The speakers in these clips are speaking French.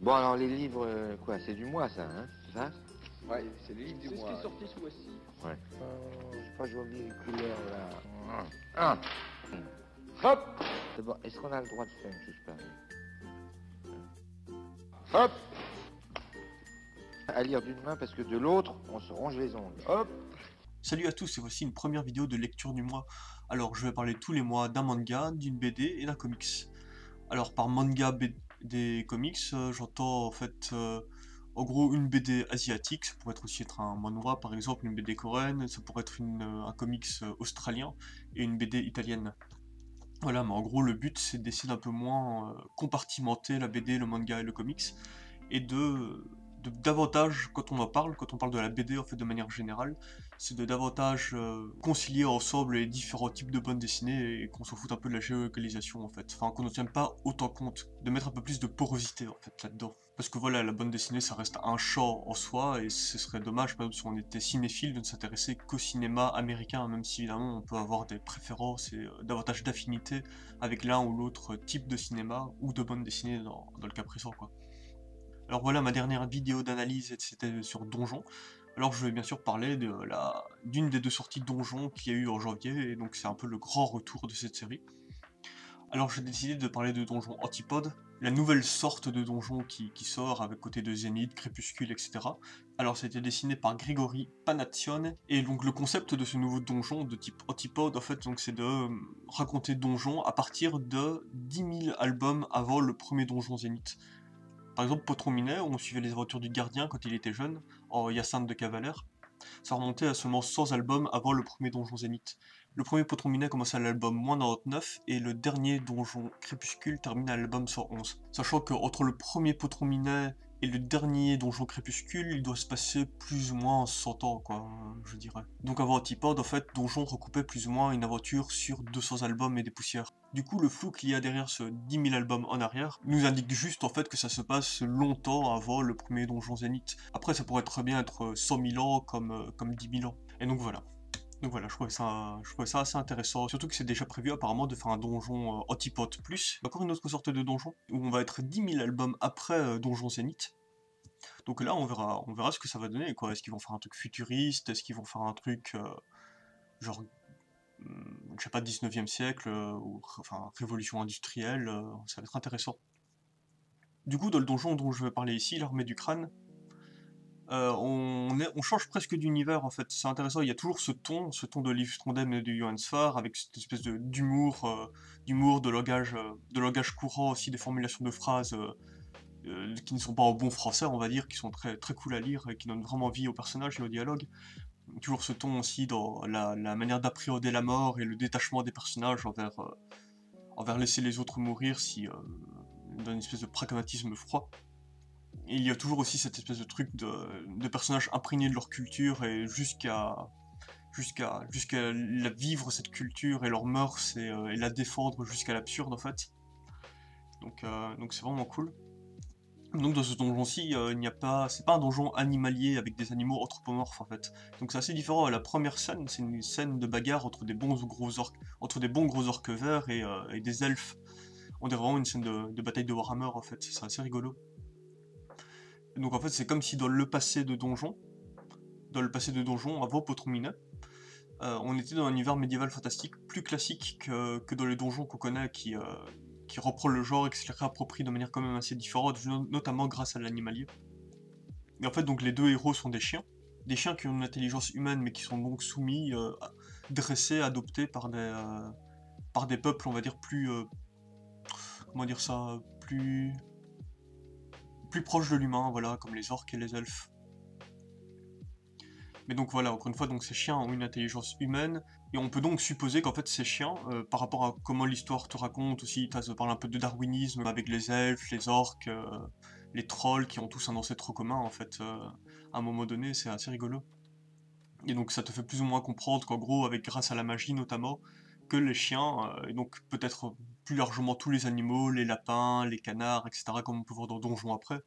Bon, alors les livres, quoi, c'est du mois, ça, hein, c'est ça? Ouais, c'est le livre du C'est ce mois. qui est sorti ce mois-ci. Ouais. C'est pas joli les couleurs là. Ah. Hop. D'abord, est-ce qu'on a le droit de faire une chose pareille? Hop. À lire d'une main parce que de l'autre, on se ronge les ongles. Hop. Salut à tous et voici une première vidéo de lecture du mois. Alors je vais parler tous les mois d'un manga, d'une BD et d'un comics. Alors par manga, BD, comics, j'entends en fait en gros une BD asiatique, ça pourrait aussi être un manhwa par exemple, une BD coréenne, ça pourrait être un comics australien et une BD italienne. Voilà, mais en gros le but c'est d'essayer d'un peu moins compartimenter la BD, le manga et le comics, et de davantage, quand on parle de la BD en fait de manière générale, c'est de davantage concilier ensemble les différents types de bandes dessinées et qu'on s'en fout un peu de la géolocalisation en fait. Enfin, qu'on ne tienne pas autant compte, de mettre un peu plus de porosité en fait là-dedans. Parce que voilà, la bande dessinée ça reste un champ en soi et ce serait dommage, par exemple, si on était cinéphile, de ne s'intéresser qu'au cinéma américain, même si évidemment on peut avoir des préférences et davantage d'affinités avec l'un ou l'autre type de cinéma ou de bande dessinée dans le cas présent quoi. Alors voilà, ma dernière vidéo d'analyse c'était sur Donjon. Alors je vais bien sûr parler d'une des deux sorties de Donjon qu'il y a eu en janvier, et donc c'est un peu le grand retour de cette série. Alors j'ai décidé de parler de Donjon Antipode, la nouvelle sorte de donjon qui sort avec côté de Zénith, Crépuscule, etc. Alors ça a été dessiné par Grigori Panazione, et donc le concept de ce nouveau donjon de type Antipode, en fait, c'est de raconter Donjon à partir de 10 000 albums avant le premier Donjon Zénith. Par exemple, Potrominet, où on suivait les aventures du gardien quand il était jeune, en Hyacinthe de Cavalaire, ça remontait à seulement 100 albums avant le premier Donjon Zénith. Le premier Potrominet commence à l'album moins 99, et le dernier Donjon Crépuscule termine à l'album 111. Sachant qu'entre le premier Potrominet et le dernier Donjon Crépuscule, il doit se passer plus ou moins 100 ans, quoi, je dirais. Donc avant Antipode, en fait, Donjon recoupait plus ou moins une aventure sur 200 albums et des poussières. Du coup, le flou qu'il y a derrière ce 10 000 albums en arrière nous indique juste en fait que ça se passe longtemps avant le premier Donjon Zénith. Après, ça pourrait très bien être 100 000 ans comme 10 000 ans. Et donc voilà. Donc voilà, je trouvais ça assez intéressant, surtout que c'est déjà prévu apparemment de faire un donjon Antipode plus, encore une autre sorte de donjon, où on va être 10 000 albums après Donjon Zénith. Donc là, on verra ce que ça va donner, quoi. Est-ce qu'ils vont faire un truc futuriste? Est-ce qu'ils vont faire un truc genre, je sais pas, 19e siècle, ou enfin révolution industrielle, ça va être intéressant. Du coup, dans le donjon dont je vais parler ici, l'armée du crâne, on change presque d'univers en fait, c'est intéressant, il y a toujours ce ton de Liv Strondheim et de Johan Sfar, avec cette espèce d'humour, de langage courant aussi, des formulations de phrases qui ne sont pas en bon français, on va dire, qui sont très, très cool à lire et qui donnent vraiment vie aux personnages et aux dialogues. Toujours ce ton aussi dans la manière d'appréhender la mort et le détachement des personnages envers laisser les autres mourir, dans une espèce de pragmatisme froid. Et il y a toujours aussi cette espèce de truc de personnages imprégnés de leur culture et jusqu'à la vivre cette culture et leurs mœurs et la défendre jusqu'à l'absurde en fait. Donc c'est vraiment cool. Donc dans ce donjon-ci, c'est pas un donjon animalier avec des animaux anthropomorphes en fait. Donc c'est assez différent. La première scène, c'est une scène de bagarre entre des bons gros orques verts et des elfes. On dirait vraiment une scène de bataille de Warhammer en fait. C'est assez rigolo. Donc en fait, c'est comme si dans le passé de donjon, avant Potrominet, on était dans un univers médiéval fantastique plus classique que dans les donjons qu'on connaît, qui reprend le genre et qui se le réapproprie de manière quand même assez différente, notamment grâce à l'animalier. Et en fait, donc les deux héros sont des chiens qui ont une intelligence humaine, mais qui sont donc soumis, dressés, adoptés par des peuples, on va dire, plus... comment dire ça, plus proches de l'humain, voilà, comme les orques et les elfes. Mais donc voilà, encore une fois, donc ces chiens ont une intelligence humaine, et on peut donc supposer qu'en fait ces chiens, par rapport à comment l'histoire te raconte aussi, ça parle un peu de darwinisme avec les elfes, les orques, les trolls qui ont tous un ancêtre commun en fait, à un moment donné, c'est assez rigolo. Et donc ça te fait plus ou moins comprendre qu'en gros, grâce à la magie notamment, que les chiens, et donc peut-être plus largement tous les animaux, les lapins, les canards, etc., comme on peut voir dans Donjon après,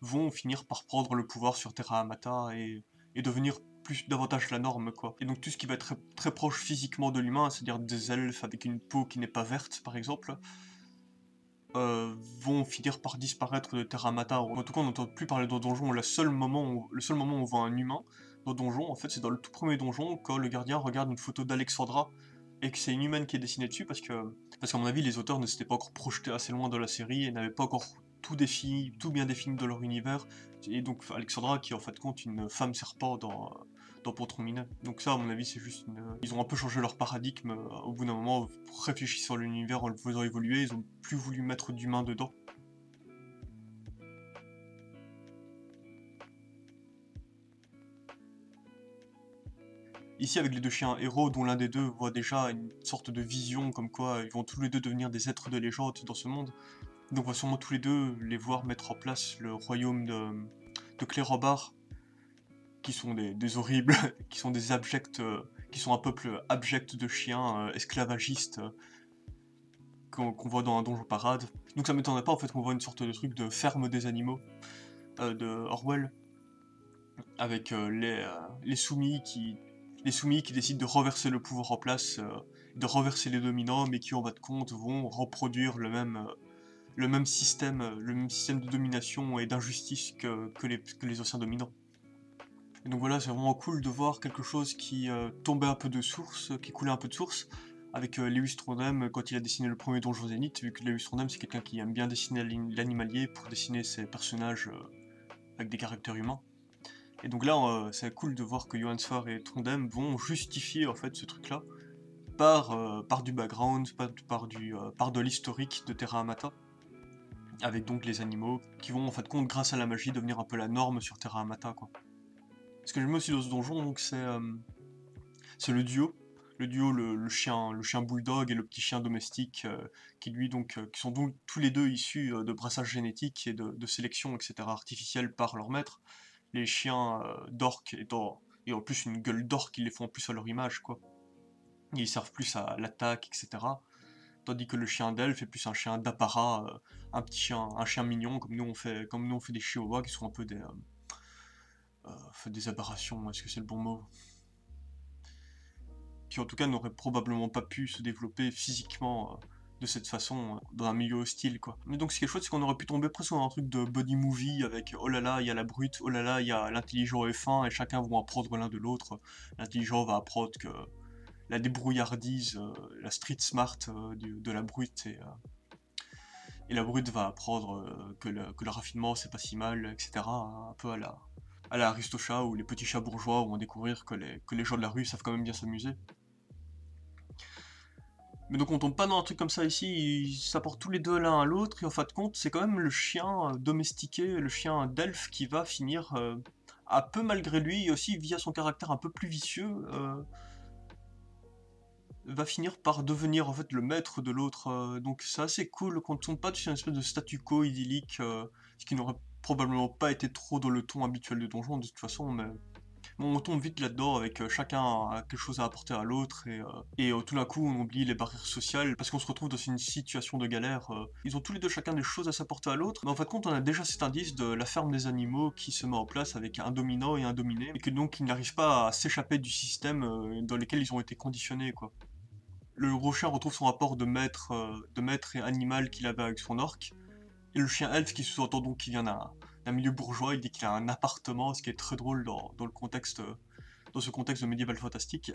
vont finir par prendre le pouvoir sur Terra Amata et devenir davantage la norme, quoi. Et donc tout ce qui va être très, très proche physiquement de l'humain, c'est-à-dire des elfes avec une peau qui n'est pas verte, par exemple, vont finir par disparaître de Terra Mata. En tout cas, on n'entend plus parler de donjon. Le seul moment où on voit un humain dans donjon, en fait, c'est dans le tout premier donjon, quand le gardien regarde une photo d'Alexandra et que c'est une humaine qui est dessinée dessus, parce qu'à mon avis, les auteurs ne s'étaient pas encore projetés assez loin dans la série et n'avaient pas encore tout bien défini dans leur univers. Et donc Alexandra, qui est en fait compte une femme serpent dans Patron Minet. Donc ça, à mon avis, c'est juste ils ont un peu changé leur paradigme au bout d'un moment, réfléchissant à l'univers en le faisant évoluer, ils ont plus voulu mettre d'humain dedans. Ici, avec les deux chiens héros, dont l'un des deux voit déjà une sorte de vision, comme quoi ils vont tous les deux devenir des êtres de légende dans ce monde. Donc on va sûrement tous les deux les voir mettre en place le royaume de Clérobar, qui sont des horribles, qui sont des abjects, qui sont un peuple abject de chiens esclavagistes qu'on voit dans un donjon parade. Donc ça m'étonnerait pas en fait qu'on voit une sorte de truc de ferme des animaux de Orwell, avec les soumis qui décident de reverser le pouvoir en place, de reverser les dominants, mais qui en bas de compte vont reproduire le même système de domination et d'injustice que les anciens dominants. Et donc voilà, c'est vraiment cool de voir quelque chose qui tombait un peu de source, qui coulait un peu de source, avec Lewis Trondheim quand il a dessiné le premier Donjon Zénith, vu que Lewis Trondheim c'est quelqu'un qui aime bien dessiner l'animalier pour dessiner ses personnages avec des caractères humains. Et donc là, c'est cool de voir que Johan Sfar et Trondheim vont justifier en fait ce truc-là par du background, par de l'historique de Terra Amata, avec donc les animaux qui vont en fait compte grâce à la magie devenir un peu la norme sur Terra Amata, quoi. Ce que j'aime aussi dans ce donjon, donc c'est le duo. Le chien bulldog et le petit chien domestique, qui sont donc tous les deux issus de brassage génétique et de sélection, etc., artificielle par leur maître. Les chiens d'orques et en plus une gueule d'orque, ils les font en plus à leur image, quoi. Ils servent plus à l'attaque, etc. Tandis que le chien d'elfe est plus un chien d'apparat, un chien mignon, comme nous on fait des chihuahuas qui sont un peu des aberrations, est-ce que c'est le bon mot? Qui en tout cas n'aurait probablement pas pu se développer physiquement de cette façon dans un milieu hostile, quoi. Mais donc ce qui est chouette, c'est qu'on aurait pu tomber presque dans un truc de buddy movie avec oh là là, il y a la brute, oh là là, il y a l'intelligent et fin, et chacun vont apprendre l'un de l'autre. L'intelligent va apprendre que la débrouillardise, la street smart de la brute, et la brute va apprendre que le raffinement c'est pas si mal, etc. Un peu à la Aristocha, où les petits chats bourgeois vont découvrir que les gens de la rue savent quand même bien s'amuser. Mais donc on tombe pas dans un truc comme ça ici, ils s'apportent tous les deux l'un à l'autre, et en fin de compte, c'est quand même le chien domestiqué, le chien d'elfe qui va finir, un peu malgré lui, et aussi via son caractère un peu plus vicieux, va finir par devenir en fait le maître de l'autre. Donc c'est assez cool qu'on ne tombe pas sur une espèce de statu quo idyllique, ce qui n'aurait probablement pas été trop dans le ton habituel de Donjon de toute façon, mais bon, on tombe vite là-dedans avec chacun a quelque chose à apporter à l'autre et tout d'un coup on oublie les barrières sociales parce qu'on se retrouve dans une situation de galère. Ils ont tous les deux chacun des choses à s'apporter à l'autre, mais en fin de compte on a déjà cet indice de la ferme des animaux qui se met en place avec un dominant et un dominé et que donc ils n'arrivent pas à s'échapper du système dans lequel ils ont été conditionnés, quoi. Le gros chien retrouve son rapport de maître et animal qu'il avait avec son orque, et le chien elfe qui sous-entend donc qu'il vient d'un milieu bourgeois, il dit qu'il a un appartement, ce qui est très drôle dans ce contexte de médiéval fantastique.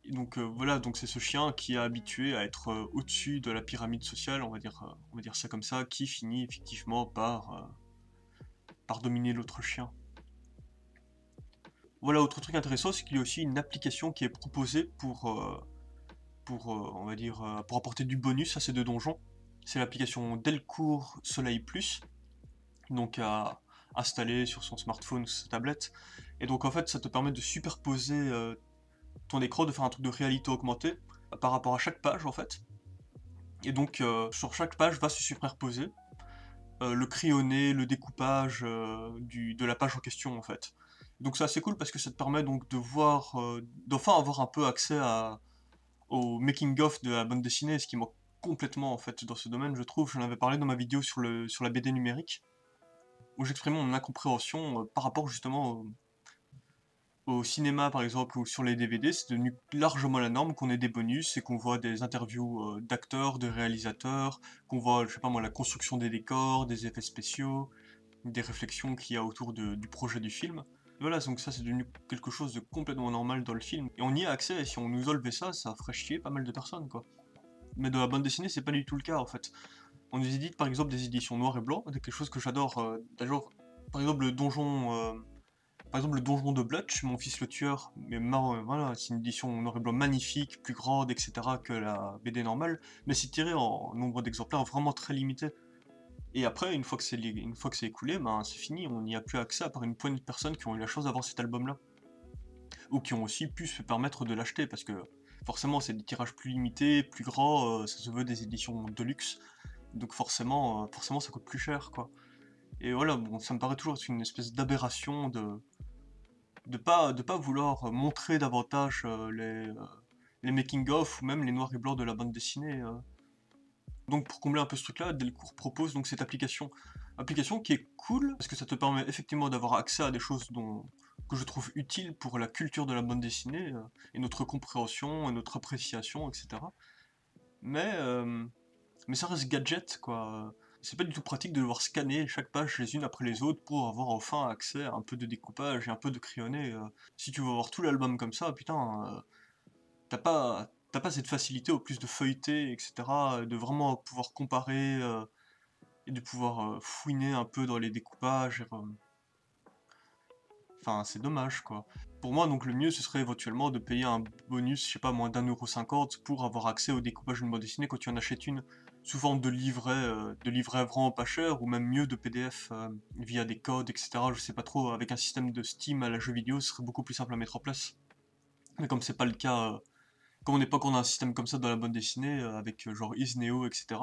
Et donc voilà, donc c'est ce chien qui est habitué à être au-dessus de la pyramide sociale, on va dire ça comme ça, qui finit effectivement par dominer l'autre chien. Voilà, autre truc intéressant, c'est qu'il y a aussi une application qui est proposée pour apporter du bonus à ces deux donjons. C'est l'application Delcourt Soleil Plus, donc à installer sur son smartphone ou sa tablette. Et donc en fait, ça te permet de superposer ton écran, de faire un truc de réalité augmentée par rapport à chaque page en fait. Et donc sur chaque page va se superposer le crayonné, le découpage de la page en question en fait. Donc c'est assez cool parce que ça te permet donc de voir, d'enfin avoir un peu accès au making-of de la bande dessinée, ce qui manque complètement en fait dans ce domaine, je trouve. J'en avais parlé dans ma vidéo sur la BD numérique, où j'exprimais mon incompréhension par rapport justement Au cinéma par exemple ou sur les DVD, c'est devenu largement la norme qu'on ait des bonus et qu'on voit des interviews d'acteurs, de réalisateurs, qu'on voit, je sais pas moi, la construction des décors, des effets spéciaux, des réflexions qu'il y a autour du projet du film. Voilà, donc ça c'est devenu quelque chose de complètement normal dans le film. Et on y a accès, et si on nous enlevait ça, ça ferait chier pas mal de personnes, quoi. Mais dans la bande dessinée, c'est pas du tout le cas, en fait. On nous édite par exemple des éditions noir et blanc, c'est quelque chose que j'adore. D'ailleurs, par exemple le donjon de Blutch, Mon fils le tueur, mais voilà, c'est une édition noir et blanc magnifique, plus grande, etc. que la BD normale, mais c'est tiré en nombre d'exemplaires vraiment très limité. Et après, une fois que c'est écoulé, ben c'est fini, on n'y a plus accès à part une poignée de personnes qui ont eu la chance d'avoir cet album-là. Ou qui ont aussi pu se permettre de l'acheter, parce que forcément c'est des tirages plus limités, plus grands, ça se veut des éditions de luxe, donc forcément ça coûte plus cher, quoi. Et voilà, bon, ça me paraît toujours être une espèce d'aberration de pas vouloir montrer davantage les making-of ou même les noirs et blancs de la bande dessinée. Donc pour combler un peu ce truc-là, Delcourt propose donc cette application. Application qui est cool, parce que ça te permet effectivement d'avoir accès à des choses que je trouve utiles pour la culture de la bande dessinée, et notre compréhension, et notre appréciation, etc. Mais, euh, mais ça reste gadget, quoi. C'est pas du tout pratique de devoir scanner chaque page les unes après les autres pour avoir enfin accès à un peu de découpage et un peu de crayonné. Si tu veux avoir tout l'album comme ça, putain, t'as pas cette facilité au plus de feuilleter, etc., de vraiment pouvoir comparer et de pouvoir fouiner un peu dans les découpages. Enfin, c'est dommage, quoi. Pour moi, donc, le mieux, ce serait éventuellement de payer un bonus, je sais pas, moins d'1,50€ pour avoir accès au découpage d'une bande dessinée quand tu en achètes une, sous forme de livret vraiment pas cher, ou même mieux de PDF via des codes, etc. Je sais pas trop, avec un système de Steam à la jeu vidéo, ce serait beaucoup plus simple à mettre en place. Mais comme c'est pas le cas, comme on n'est pas qu'on a un système comme ça dans la bande dessinée, avec genre Isneo, etc.,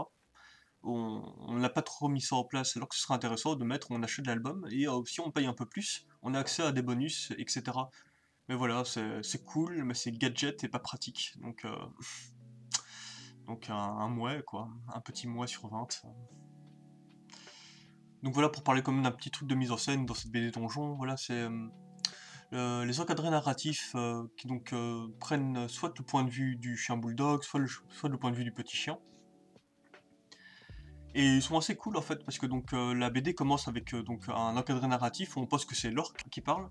on n'a pas trop mis ça en place, alors que ce serait intéressant de mettre, on achète l'album, et si on paye un peu plus, on a accès à des bonus, etc. Mais voilà, c'est cool, mais c'est gadget et pas pratique. Donc un mouet, quoi. Un petit mouet sur 20. Donc voilà, pour parler quand même d'un petit truc de mise en scène dans cette BD Donjon, voilà, c'est les encadrés narratifs qui donc prennent soit le point de vue du chien bulldog, soit le point de vue du petit chien. Et ils sont assez cool en fait, parce que donc la BD commence avec donc un encadré narratif où on pense que c'est l'orque qui parle.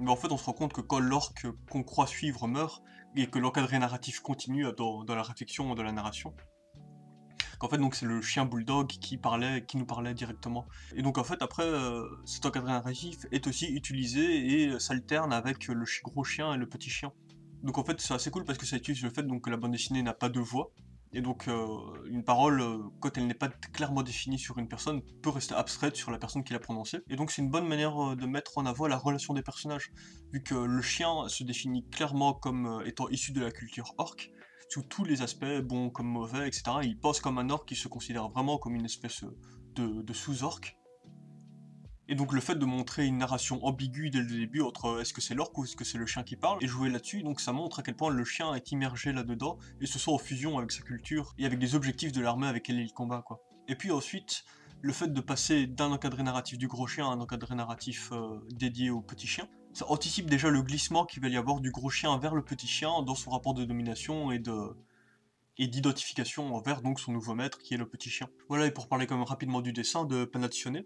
Mais en fait, on se rend compte que quand l'orque qu'on croit suivre meurt, et que l'encadré narratif continue dans la réflexion de la narration, qu'en fait, donc c'est le chien bulldog qui nous parlait directement. Et donc en fait, après, cet encadré narratif est aussi utilisé et s'alterne avec le gros chien et le petit chien. Donc en fait, c'est assez cool parce que ça utilise le fait donc, que la bande dessinée n'a pas de voix. Et donc une parole, quand elle n'est pas clairement définie sur une personne, peut rester abstraite sur la personne qui l'a prononcée. Et donc c'est une bonne manière de mettre en avant la relation des personnages, vu que le chien se définit clairement comme étant issu de la culture orque, sous tous les aspects, bons comme mauvais, etc. Il pense comme un orque qui se considère vraiment comme une espèce de sous-orque. Et donc le fait de montrer une narration ambiguë dès le début entre est-ce que c'est l'orque ou est-ce que c'est le chien qui parle, et jouer là-dessus, donc ça montre à quel point le chien est immergé là-dedans, et se sent en fusion avec sa culture, et avec les objectifs de l'armée avec laquelle il combat, quoi. Et puis ensuite, le fait de passer d'un encadré narratif du gros chien à un encadré narratif dédié au petit chien, ça anticipe déjà le glissement qu'il va y avoir du gros chien vers le petit chien dans son rapport de domination et d'identification envers donc son nouveau maître qui est le petit chien. Voilà, et pour parler quand même rapidement du dessin de Panattione,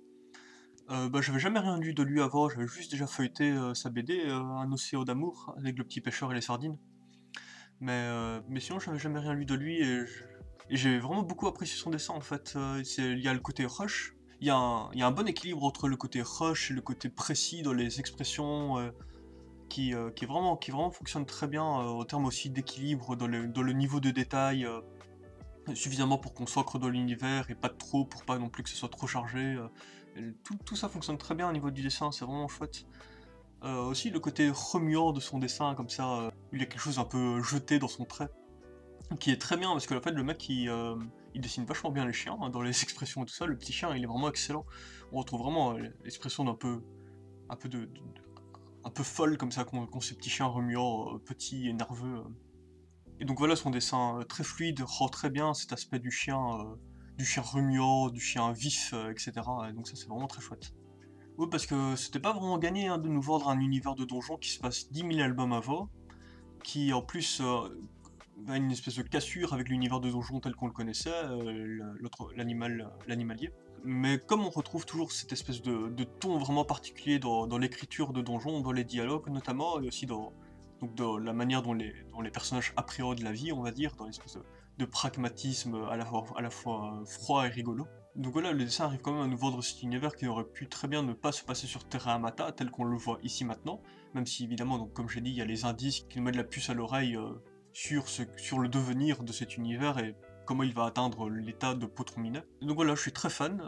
bah, j'avais jamais rien lu de lui avant, j'avais juste déjà feuilleté sa BD, Un océan d'amour, avec le petit pêcheur et les sardines. Mais sinon, j'avais jamais rien lu de lui et j'ai vraiment beaucoup apprécié son dessin en fait. Il y a le côté rush, il y a un bon équilibre entre le côté rush et le côté précis dans les expressions qui vraiment fonctionne très bien en termes aussi d'équilibre dans le niveau de détail. Suffisamment pour qu'on s'ancre dans l'univers et pas trop pour pas non plus que ce soit trop chargé. Tout ça fonctionne très bien au niveau du dessin, c'est vraiment chouette. Aussi le côté remuant de son dessin, comme ça, il y a quelque chose un peu jeté dans son trait, qui est très bien parce que en fait le mec il dessine vachement bien les chiens hein, dans les expressions et tout ça. Le petit chien il est vraiment excellent. On retrouve vraiment l'expression un peu un peu folle comme ça qu'ont ces petits chiens remuants, petits et nerveux. Et donc voilà, son dessin très fluide rend très bien cet aspect du chien remuant, du chien vif, etc. Et donc ça c'est vraiment très chouette. Oui, parce que c'était pas vraiment gagné hein, de nous vendre un univers de donjon qui se passe 10 000 albums avant, qui en plus a une espèce de cassure avec l'univers de donjon tel qu'on le connaissait, l'animalier. Mais comme on retrouve toujours cette espèce de ton vraiment particulier dans l'écriture de donjon, dans les dialogues notamment, et aussi dans la manière dont les personnages appréhendent la vie, on va dire, dans l'espèce de pragmatisme à la fois froid et rigolo. Donc voilà, le dessin arrive quand même à nous vendre cet univers qui aurait pu très bien ne pas se passer sur Terra Amata, tel qu'on le voit ici maintenant, même si évidemment, donc, comme j'ai dit, il y a les indices qui nous mettent la puce à l'oreille sur le devenir de cet univers et comment il va atteindre l'état de potron minet. Donc voilà, je suis très fan,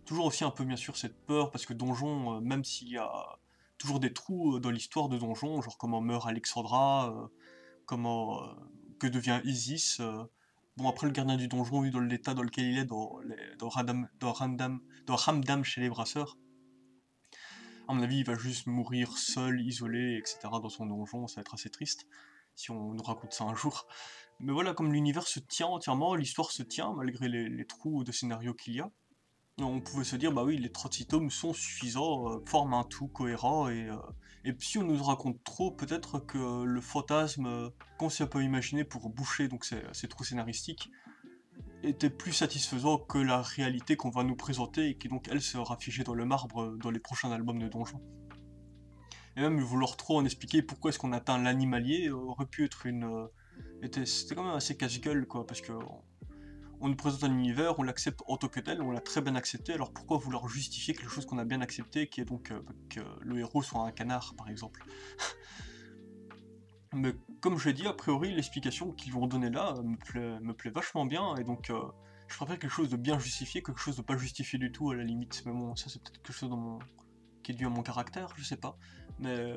toujours aussi un peu bien sûr cette peur, parce que Donjon, même s'il y a toujours des trous dans l'histoire de Donjon, genre comment meurt Alexandra, que devient Isis. Bon, après, le gardien du donjon, vu dans l'état dans lequel il est dans Ramdam chez les brasseurs, à mon avis, il va juste mourir seul, isolé, etc. dans son donjon, ça va être assez triste, si on nous raconte ça un jour. Mais voilà, comme l'univers se tient entièrement, l'histoire se tient, malgré les trous de scénario qu'il y a, on pouvait se dire, bah oui, les 36 tomes sont suffisants, forment un tout cohérent, et puis si on nous raconte trop, peut-être que le fantasme qu'on s'y peut imaginer pour boucher donc ces trous scénaristiques était plus satisfaisant que la réalité qu'on va nous présenter, et qui donc elle sera figée dans le marbre dans les prochains albums de Donjon. Et même vouloir trop en expliquer pourquoi est-ce qu'on atteint l'animalier aurait pu être c'était quand même assez casse-gueule, quoi, parce que on nous présente un univers, on l'accepte en tant que tel, on l'a très bien accepté, alors pourquoi vouloir justifier quelque chose qu'on a bien accepté, qui est donc que le héros soit un canard, par exemple. Mais comme je l'ai dit, a priori, l'explication qu'ils vont donner là me plaît vachement bien, et donc je préfère quelque chose de bien justifié que quelque chose de pas justifié du tout, à la limite. Mais bon, ça c'est peut-être quelque chose qui est dû à mon caractère, je sais pas. Mais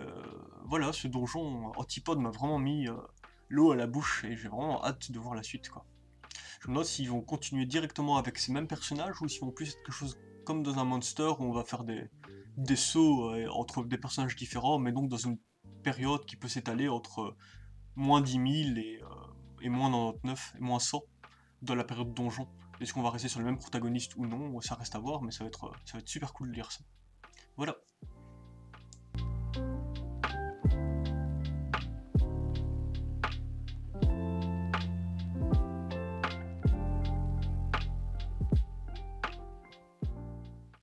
voilà, ce donjon Antipode m'a vraiment mis l'eau à la bouche, et j'ai vraiment hâte de voir la suite, quoi. Je me demande s'ils vont continuer directement avec ces mêmes personnages, ou s'ils vont plus être quelque chose comme dans un Monster, où on va faire des sauts entre des personnages différents, mais donc dans une période qui peut s'étaler entre moins 10 000 et moins 99, et moins 100 dans la période donjon. Est-ce qu'on va rester sur le même protagoniste ou non? Ça reste à voir, mais ça va être super cool de lire ça. Voilà.